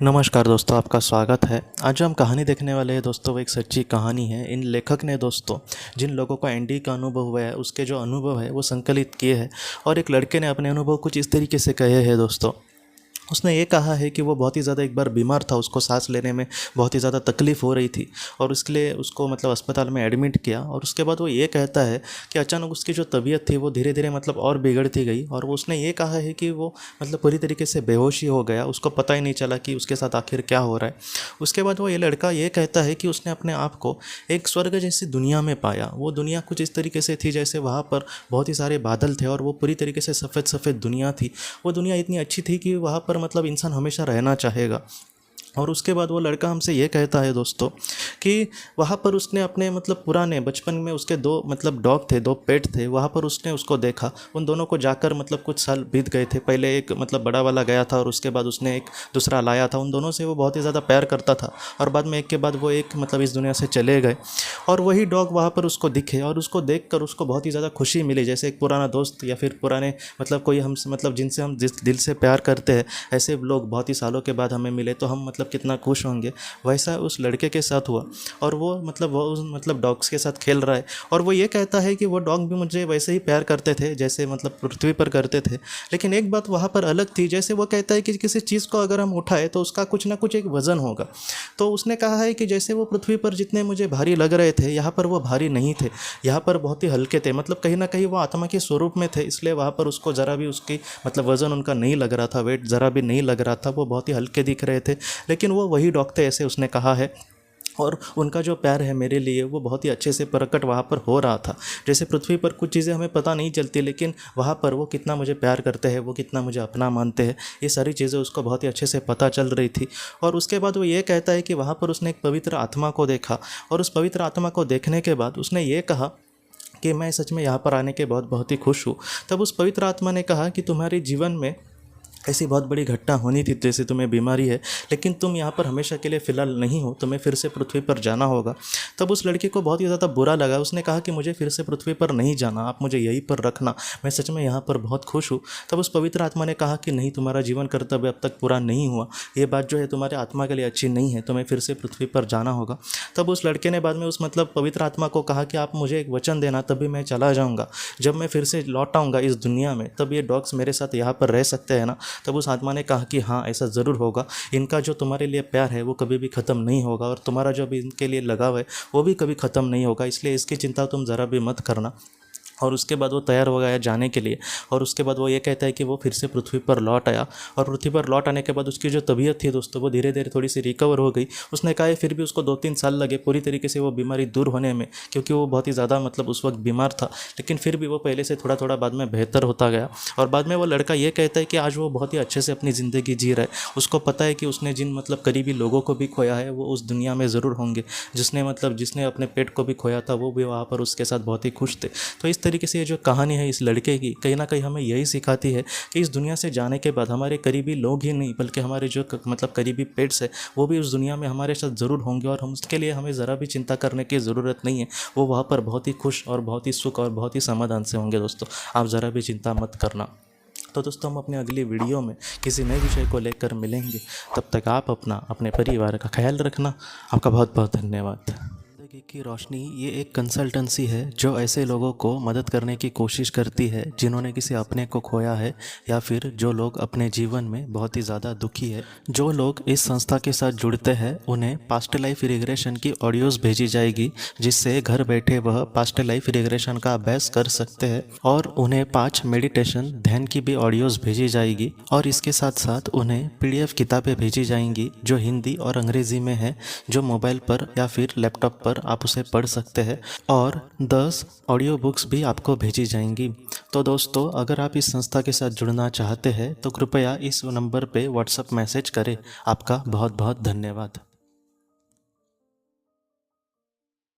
नमस्कार दोस्तों, आपका स्वागत है। आज जो हम कहानी देखने वाले हैं दोस्तों, वो एक सच्ची कहानी है। इन लेखक ने दोस्तों जिन लोगों को एनडी का अनुभव हुआ है, उसके जो अनुभव है वो संकलित किए हैं। और एक लड़के ने अपने अनुभव कुछ इस तरीके से कहे हैं दोस्तों। उसने ये कहा है कि वो बहुत ही ज़्यादा एक बार बीमार था, उसको सांस लेने में बहुत ही ज़्यादा तकलीफ़ हो रही थी और उसके लिए उसको मतलब अस्पताल में एडमिट किया। और उसके बाद वो ये कहता है कि अचानक उसकी जो तबीयत थी वो धीरे धीरे मतलब और बिगड़ती गई। और वो उसने ये कहा है कि वो मतलब पूरी तरीके से बेहोश ही हो गया, उसको पता ही नहीं चला कि उसके साथ आखिर क्या हो रहा है। उसके बाद वो ये लड़का ये कहता है कि उसने अपने आप को एक स्वर्ग जैसी दुनिया में पाया। वो दुनिया कुछ इस तरीके से थी जैसे वहाँ पर बहुत ही सारे बादल थे और वो पूरी तरीके से सफ़ेद सफ़ेद दुनिया थी। वो दुनिया इतनी अच्छी थी कि वहाँ पर मतलब इंसान हमेशा रहना चाहेगा। और उसके बाद वो लड़का हमसे ये कहता है दोस्तों कि वहाँ पर उसने अपने मतलब पुराने बचपन में उसके दो मतलब डॉग थे, दो पेट थे। वहाँ पर उसने उसको देखा, उन दोनों को जाकर मतलब कुछ साल बीत गए थे। पहले एक मतलब बड़ा वाला गया था और उसके बाद उसने एक दूसरा लाया था। उन दोनों से वो बहुत ही ज़्यादा प्यार करता था और बाद में एक के बाद वो एक मतलब इस दुनिया से चले गए। और वही डॉग वहाँ पर उसको दिखे और उसको देख कर उसको बहुत ही ज़्यादा खुशी मिली, जैसे एक पुराना दोस्त या फिर पुराने मतलब कोई हम मतलब जिनसे हम जिस दिल से प्यार करते हैं, ऐसे लोग बहुत ही सालों के बाद हमें मिले तो हम मतलब कितना खुश होंगे। वैसा उस लड़के के साथ हुआ और वो उस मतलब डॉग्स के साथ खेल रहा है। और वो ये कहता है कि वो डॉग भी मुझे वैसे ही प्यार करते थे जैसे मतलब पृथ्वी पर करते थे। लेकिन एक बात वहाँ पर अलग थी, जैसे वो कहता है कि किसी चीज़ को अगर हम उठाए तो उसका कुछ ना कुछ एक वज़न होगा। तो उसने कहा है कि जैसे वो पृथ्वी पर जितने मुझे भारी लग रहे थे, यहाँ पर वो भारी नहीं थे, यहाँ पर बहुत ही हल्के थे। मतलब कहीं ना कहीं वो आत्मा के स्वरूप में थे, इसलिए वहाँ पर उसको ज़रा भी उसकी मतलब वज़न उनका नहीं लग रहा था, वेट ज़रा भी नहीं लग रहा था। वो बहुत ही हल्के दिख रहे थे, लेकिन वो वही डॉग थे, ऐसे उसने कहा है। और उनका जो प्यार है मेरे लिए वो बहुत ही अच्छे से प्रकट वहाँ पर हो रहा था। जैसे पृथ्वी पर कुछ चीज़ें हमें पता नहीं चलती, लेकिन वहाँ पर वो कितना मुझे प्यार करते हैं, वो कितना मुझे अपना मानते हैं, ये सारी चीज़ें उसको बहुत ही अच्छे से पता चल रही थी। और उसके बाद वो ये कहता है कि वहाँ पर उसने एक पवित्र आत्मा को देखा और उस पवित्र आत्मा को देखने के बाद उसने ये कहा कि मैं सच में यहाँ पर आने के बहुत ही खुश हूँ। तब उस पवित्र आत्मा ने कहा कि तुम्हारे जीवन में ऐसी बहुत बड़ी घटना होनी थी, जैसे तुम्हें बीमारी है, लेकिन तुम यहाँ पर हमेशा के लिए फ़िलहाल नहीं हो, तुम्हें फिर से पृथ्वी पर जाना होगा। तब उस लड़के को बहुत ही ज़्यादा बुरा लगा। उसने कहा कि मुझे फिर से पृथ्वी पर नहीं जाना, आप मुझे यहीं पर रखना, मैं सच में यहाँ पर बहुत खुश हूँ। तब उस पवित्र आत्मा ने कहा कि नहीं, तुम्हारा जीवन कर्तव्य अब तक पूरा नहीं हुआ, ये बात जो है तुम्हारे आत्मा के लिए अच्छी नहीं है, तुम्हें फिर से पृथ्वी पर जाना होगा। तब उस लड़के ने बाद में उस मतलब पवित्र आत्मा को कहा कि आप मुझे एक वचन देना, तभी मैं चला जाऊँगा। जब मैं फिर से लौट आऊँगा इस दुनिया में, तब ये डॉग्स मेरे साथ यहाँ पर रह सकते हैं ना। तब उस आत्मा ने कहा कि हाँ, ऐसा ज़रूर होगा। इनका जो तुम्हारे लिए प्यार है वो कभी भी ख़त्म नहीं होगा और तुम्हारा जो भी इनके लिए लगाव है वो भी कभी ख़त्म नहीं होगा, इसलिए इसकी चिंता तुम ज़रा भी मत करना। और उसके बाद वो तैयार हो गया जाने के लिए। और उसके बाद वो ये कहता है कि वो फिर से पृथ्वी पर लौट आया और पृथ्वी पर लौट आने के बाद उसकी जो तबीयत थी दोस्तों वो धीरे धीरे थोड़ी सी रिकवर हो गई। उसने कहा फिर भी उसको 2-3 साल लगे पूरी तरीके से वो बीमारी दूर होने में, क्योंकि वो बहुत ही ज़्यादा मतलब उस वक्त बीमार था। लेकिन फिर भी वो पहले से थोड़ा थोड़ा बाद में बेहतर होता गया। और बाद में वो लड़का ये कहता है कि आज वो बहुत ही अच्छे से अपनी ज़िंदगी जी रहा है। उसको पता है कि उसने जिन मतलब करीबी लोगों को भी खोया है वो उस दुनिया में ज़रूर होंगे। जिसने अपने पेट को भी खोया था वो भी वहाँ पर उसके साथ बहुत ही खुश थे। तो इस तरीके से ये जो कहानी है इस लड़के की कहीं ना कहीं हमें यही सिखाती है कि इस दुनिया से जाने के बाद हमारे करीबी लोग ही नहीं बल्कि हमारे जो मतलब करीबी पेट्स है वो भी उस दुनिया में हमारे साथ ज़रूर होंगे और हम उसके लिए हमें ज़रा भी चिंता करने की ज़रूरत नहीं है। वो वहाँ पर बहुत ही खुश और बहुत ही सुख और बहुत ही समाधान से होंगे दोस्तों, आप ज़रा भी चिंता मत करना। तो दोस्तों हम अपने अगली वीडियो में किसी नए विषय को लेकर मिलेंगे। तब तक आप अपने परिवार का ख्याल रखना। आपका बहुत बहुत धन्यवाद। जिंदगी की रोशनी ये एक कंसल्टेंसी है जो ऐसे लोगों को मदद करने की कोशिश करती है जिन्होंने किसी अपने को खोया है या फिर जो लोग अपने जीवन में बहुत ही ज़्यादा दुखी है। जो लोग इस संस्था के साथ जुड़ते हैं उन्हें पास्ट लाइफ रिग्रेशन की ऑडियोज़ भेजी जाएगी, जिससे घर बैठे वह पास्ट लाइफ रिग्रेशन का अभ्यास कर सकते हैं। और उन्हें 5 मेडिटेशन ध्यान की भी ऑडियोज़ भेजी जाएगी और इसके साथ साथ उन्हें PDF किताबें भेजी जाएंगी जो हिंदी और अंग्रेज़ी में है, जो मोबाइल पर या फिर लैपटॉप पर आप उसे पढ़ सकते हैं। और 10 ऑडियो बुक्स भी आपको भेजी जाएंगी। तो दोस्तों अगर आप इस संस्था के साथ जुड़ना चाहते हैं तो कृपया इस नंबर पे व्हाट्सएप मैसेज करें। आपका बहुत बहुत धन्यवाद।